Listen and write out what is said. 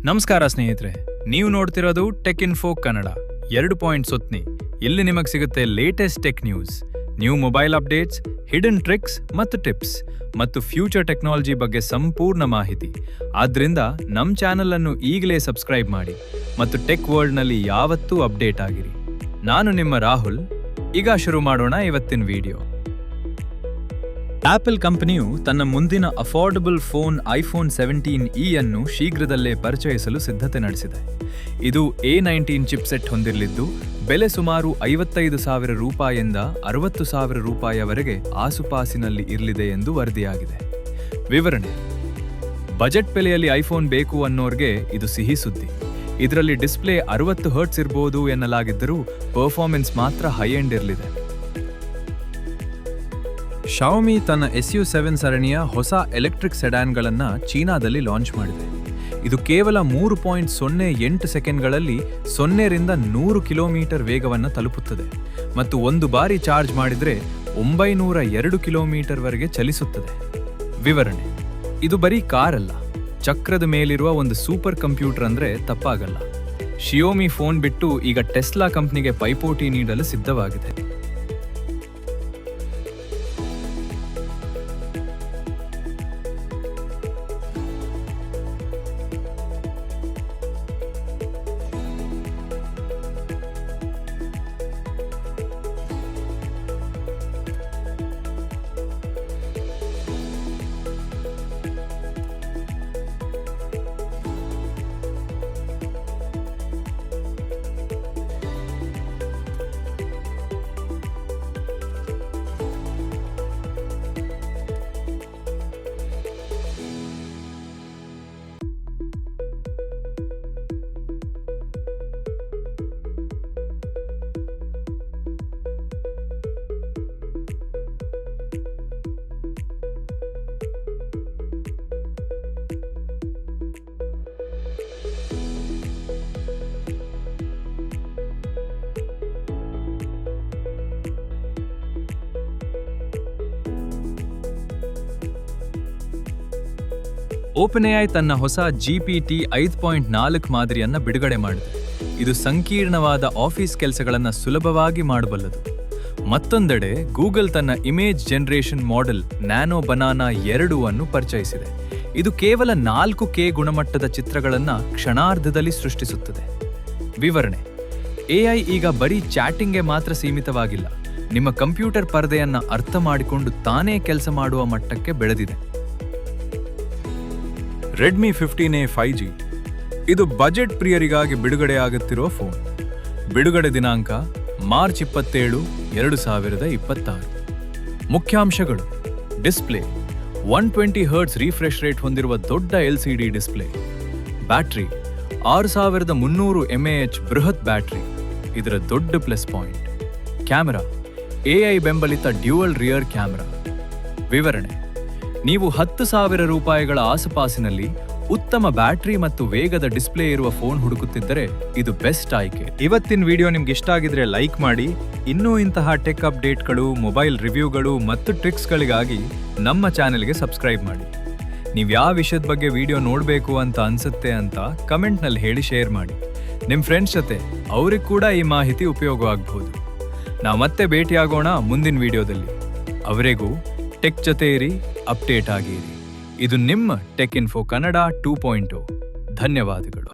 ನಮಸ್ಕಾರ ಸ್ನೇಹಿತರೆ, ನೀವು ನೋಡ್ತಿರೋದು ಟೆಕ್ ಇನ್ಫೋ ಕನ್ನಡ 2.0. ಇಲ್ಲಿ ನಿಮಗೆ ಸಿಗುತ್ತೆ latest tech news, new mobile updates, hidden tricks ಮತ್ತು ಟಿಪ್ಸ್ ಮತ್ತು ಫ್ಯೂಚರ್ ಟೆಕ್ನಾಲಜಿ ಬಗ್ಗೆ ಸಂಪೂರ್ಣ ಮಾಹಿತಿ. ಆದ್ರಿಂದ ನಮ್ಮ ಚಾನೆಲ್ ಅನ್ನು ಈಗಲೇ ಸಬ್ಸ್ಕ್ರೈಬ್ ಮಾಡಿ ಮತ್ತು ಟೆಕ್ ವರ್ಲ್ಡ್ನಲ್ಲಿ ಯಾವತ್ತೂ ಅಪ್ಡೇಟ್ ಆಗಿರಿ. ನಾನು ನಿಮ್ಮ ರಾಹುಲ್. ಈಗ ಶುರು ಮಾಡೋಣ ಇವತ್ತಿನ ವಿಡಿಯೋ. ಆಪಲ್ ಕಂಪನಿಯು ತನ್ನ ಮುಂದಿನ ಅಫೋರ್ಡಬಲ್ ಫೋನ್ ಐಫೋನ್ 17e ಅನ್ನು ಶೀಘ್ರದಲ್ಲೇ ಪರಿಚಯಿಸಲು ಸಿದ್ಧತೆ ನಡೆಸಿದೆ. ಇದು A19 ಚಿಪ್ಸೆಟ್ ಹೊಂದಿರಲಿದ್ದು, ಬೆಲೆ ಸುಮಾರು 55,000 ರೂಪಾಯಿಯಿಂದ 60,000 ರೂಪಾಯಿಯವರೆಗೆ ಆಸುಪಾಸಿನಲ್ಲಿ ಇರಲಿದೆ ಎಂದು ವರದಿಯಾಗಿದೆ. ವಿವರಣೆ: ಬಜೆಟ್ ಬೆಲೆಯಲ್ಲಿ ಐಫೋನ್ ಬೇಕು ಅನ್ನೋರ್ಗೆ ಇದು ಸಿಹಿ ಸುದ್ದಿ. ಇದರಲ್ಲಿ ಡಿಸ್ಪ್ಲೇ 60 ಹರ್ಟ್ಸ್ ಇರಬಹುದು ಎನ್ನಲಾಗಿದ್ದರೂ ಪರ್ಫಾರ್ಮೆನ್ಸ್ ಮಾತ್ರ ಹೈ ಎಂಡ್ ಇರಲಿದೆ. ಶಾವಮಿ ತನ್ನ SU7 ಸರಣಿಯ ಹೊಸ ಎಲೆಕ್ಟ್ರಿಕ್ ಸೆಡಾನ್ಗಳನ್ನು ಚೀನಾದಲ್ಲಿ ಲಾಂಚ್ ಮಾಡಿದೆ. ಇದು ಕೇವಲ 3.08 ಸೆಕೆಂಡ್ಗಳಲ್ಲಿ 0 ರಿಂದ 100 ಕಿಲೋಮೀಟರ್ ವೇಗವನ್ನು ತಲುಪುತ್ತದೆ ಮತ್ತು ಒಂದು ಬಾರಿ ಚಾರ್ಜ್ ಮಾಡಿದರೆ 902 ಕಿಲೋಮೀಟರ್ವರೆಗೆ ಚಲಿಸುತ್ತದೆ. ವಿವರಣೆ: ಇದು ಬರೀ ಕಾರ್ ಅಲ್ಲ, ಚಕ್ರದ ಮೇಲಿರುವ ಒಂದು ಸೂಪರ್ ಕಂಪ್ಯೂಟರ್ ಅಂದ್ರೆ ತಪ್ಪಾಗಲ್ಲ. ಶಿಯೋಮಿ ಫೋನ್ ಬಿಟ್ಟು ಈಗ ಟೆಸ್ಲಾ ಕಂಪ್ನಿಗೆ ಪೈಪೋಟಿ ನೀಡಲು ಸಿದ್ಧವಾಗಿದೆ. OpenAI ತನ್ನ ಹೊಸ GPT 5.4 ಮಾದರಿಯನ್ನ ಬಿಡುಗಡೆ ಮಾಡಿದೆ. ಇದು ಸಂಕೀರ್ಣವಾದ ಆಫೀಸ್ ಕೆಲಸಗಳನ್ನು ಸುಲಭವಾಗಿ ಮಾಡಬಲ್ಲದು. ಮತ್ತೊಂದೆಡೆ ಗೂಗಲ್ ತನ್ನ image generation model nano banana 2 ಅನ್ನು ಪರಿಚಯಿಸಿದೆ. ಇದು ಕೇವಲ 4K ಗುಣಮಟ್ಟದ ಚಿತ್ರಗಳನ್ನು ಕ್ಷಣಾರ್ಧದಲ್ಲಿ ಸೃಷ್ಟಿಸುತ್ತದೆ. ವಿವರಣೆ: AI ಈಗ ಬರೀ ಚಾಟಿಂಗ್ಗೆ ಮಾತ್ರ ಸೀಮಿತವಾಗಿಲ್ಲ, ನಿಮ್ಮ ಕಂಪ್ಯೂಟರ್ ಪರದೆಯನ್ನ ಅರ್ಥ ಮಾಡಿಕೊಂಡು ತಾನೇ ಕೆಲಸ ಮಾಡುವ ಮಟ್ಟಕ್ಕೆ ಬೆಳೆದಿದೆ. ರೆಡ್ಮಿ 15A 5G ಇದು ಬಜೆಟ್ ಪ್ರಿಯರಿಗಾಗಿ ಬಿಡುಗಡೆಯಾಗುತ್ತಿರುವ ಫೋನ್. ಬಿಡುಗಡೆ ದಿನಾಂಕ ಮಾರ್ಚ್ 27, 2026. ಮುಖ್ಯಾಂಶಗಳು: ಡಿಸ್ಪ್ಲೇ 120 ಹರ್ಟ್ಸ್ ರಿಫ್ರೆಶ್ ರೇಟ್ ಹೊಂದಿರುವ ದೊಡ್ಡ LCD ಡಿಸ್ಪ್ಲೇ. ಬ್ಯಾಟರಿ 6300 mAh ಬೃಹತ್ ಬ್ಯಾಟರಿ, ಇದರ ದೊಡ್ಡ ಪ್ಲಸ್ ಪಾಯಿಂಟ್. ಕ್ಯಾಮೆರಾ AI ಬೆಂಬಲಿತ ಡ್ಯುಯಲ್ ರಿಯರ್ ಕ್ಯಾಮೆರಾ. ವಿವರಣೆ: ನೀವು 10,000 ರೂಪಾಯಿಗಳ ಆಸುಪಾಸಿನಲ್ಲಿ ಉತ್ತಮ ಬ್ಯಾಟರಿ ಮತ್ತು ವೇಗದ ಡಿಸ್ಪ್ಲೇ ಇರುವ ಫೋನ್ ಹುಡುಕುತ್ತಿದ್ದರೆ ಇದು ಬೆಸ್ಟ್ ಆಯ್ಕೆ. ಇವತ್ತಿನ ವಿಡಿಯೋ ನಿಮ್ಗೆ ಇಷ್ಟ ಆಗಿದ್ರೆ ಲೈಕ್ ಮಾಡಿ. ಇನ್ನೂ ಇಂತಹ ಟೆಕ್ ಅಪ್ಡೇಟ್ಗಳು, ಮೊಬೈಲ್ ರಿವ್ಯೂಗಳು ಮತ್ತು ಟ್ರಿಕ್ಸ್ಗಳಿಗಾಗಿ ನಮ್ಮ ಚಾನೆಲ್ಗೆ ಸಬ್ಸ್ಕ್ರೈಬ್ ಮಾಡಿ. ನೀವು ಯಾವ ವಿಷಯದ ಬಗ್ಗೆ ವಿಡಿಯೋ ನೋಡಬೇಕು ಅಂತ ಅನ್ಸುತ್ತೆ ಅಂತ ಕಮೆಂಟ್ನಲ್ಲಿ ಹೇಳಿ ಶೇರ್ ಮಾಡಿ. ನಿಮ್ಮ ಫ್ರೆಂಡ್ಸ್ ಜೊತೆ ಅವ್ರಿಗೆ ಕೂಡ ಈ ಮಾಹಿತಿ ಉಪಯೋಗವಾಗಬಹುದು. ನಾವು ಮತ್ತೆ ಭೇಟಿಯಾಗೋಣ ಮುಂದಿನ ವಿಡಿಯೋದಲ್ಲಿ. ಅವರೆಗೂ ಟೆಕ್ ಜೊತೆ ಇರಿ, ಅಪ್ಡೇಟ್ ಆಗಿರಿ. ಇದು ನಿಮ್ಮ ಟೆಕ್ ಇನ್ಫೋ ಕನ್ನಡ 2.0. ಧನ್ಯವಾದಗಳು.